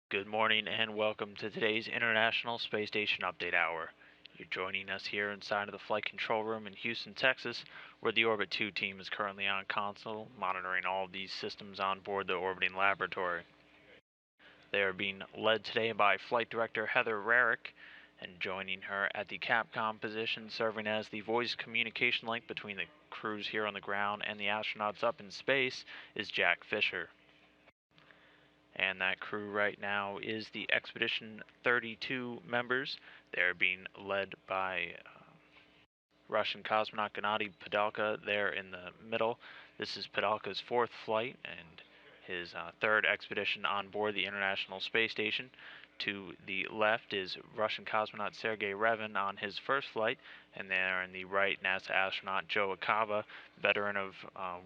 Good morning and welcome to today's International Space Station Update Hour. You're joining us here inside of the Flight Control Room in Houston, Texas, where the Orbit 2 team is currently on console, monitoring all of these systems on board the orbiting laboratory. They are being led today by Flight Director Heather Rarick, and joining her at the Capcom position, serving as the voice communication link between the crews here on the ground and the astronauts up in space, is Jack Fisher. And that crew right now is the Expedition 32 members. They're being led by Russian cosmonaut Gennady Padalka there in the middle. This is Padalka's fourth flight and his third expedition on board the International Space Station. To the left is Russian cosmonaut Sergei Revin on his first flight, and there on the right, NASA astronaut Joe Acava, veteran of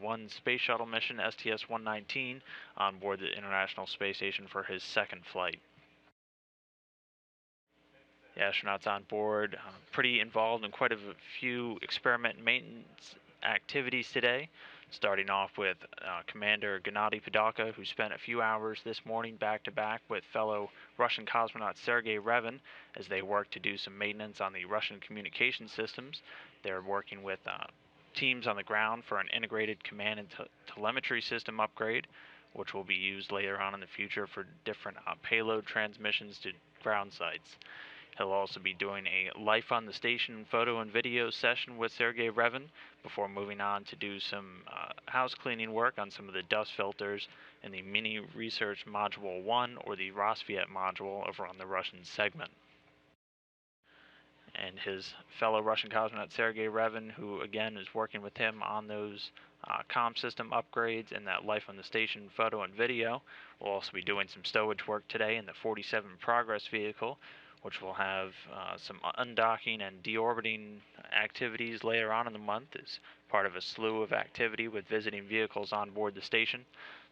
one space shuttle mission, STS-119, on board the International Space Station for his second flight. The astronauts on board pretty involved in quite a few experiment and maintenance activities today, starting off with Commander Gennady Padalka, who spent a few hours this morning back-to-back with fellow Russian cosmonaut Sergei Revin as they worked to do some maintenance on the Russian communication systems. They're working with teams on the ground for an integrated command and telemetry system upgrade, which will be used later on in the future for different payload transmissions to ground sites. He'll also be doing a Life on the Station photo and video session with Sergei Revin before moving on to do some house cleaning work on some of the dust filters in the Mini Research Module 1 or the Rosviet module over on the Russian segment. And his fellow Russian cosmonaut Sergei Revin, who again is working with him on those comm system upgrades and that Life on the Station photo and video, will also be doing some stowage work today in the 47 Progress vehicle, which will have some undocking and deorbiting activities later on in the month as part of a slew of activity with visiting vehicles on board the station.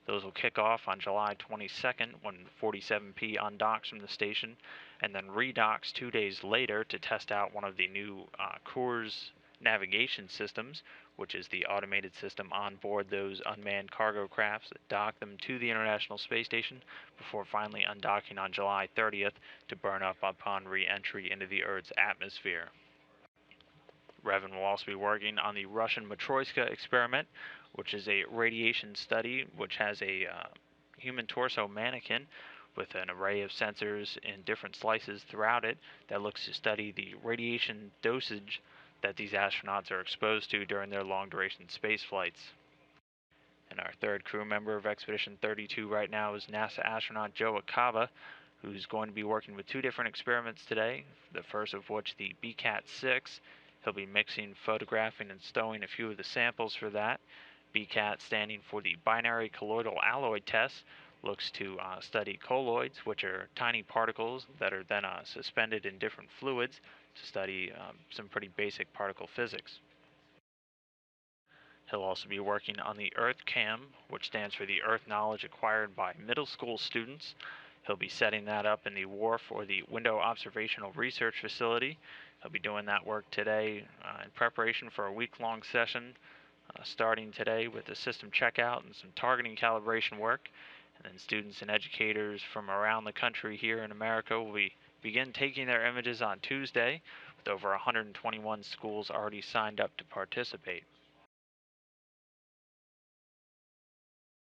Those will kick off on July 22nd when 47P undocks from the station and then redocks 2 days later to test out one of the new Coors navigation systems, which is the automated system on board those unmanned cargo crafts that dock them to the International Space Station before finally undocking on July 30th to burn up upon re-entry into the Earth's atmosphere. Revin will also be working on the Russian Matryoshka experiment, which is a radiation study which has a human torso mannequin with an array of sensors in different slices throughout it that looks to study the radiation dosage that these astronauts are exposed to during their long-duration space flights. And our third crew member of Expedition 32 right now is NASA astronaut Joe Acava, who's going to be working with two different experiments today, the first of which the BCAT-6. He'll be mixing, photographing, and stowing a few of the samples for that. BCAT, standing for the Binary Colloidal Alloy Test, looks to study colloids, which are tiny particles that are then suspended in different fluids to study some pretty basic particle physics. He'll also be working on the EarthCam, which stands for the Earth Knowledge Acquired by Middle School Students. He'll be setting that up in the wharf or the Window Observational Research Facility. He'll be doing that work today in preparation for a week-long session, starting today with the system checkout and some targeting calibration work. And then students and educators from around the country here in America will begin taking their images on Tuesday, with over 121 schools already signed up to participate.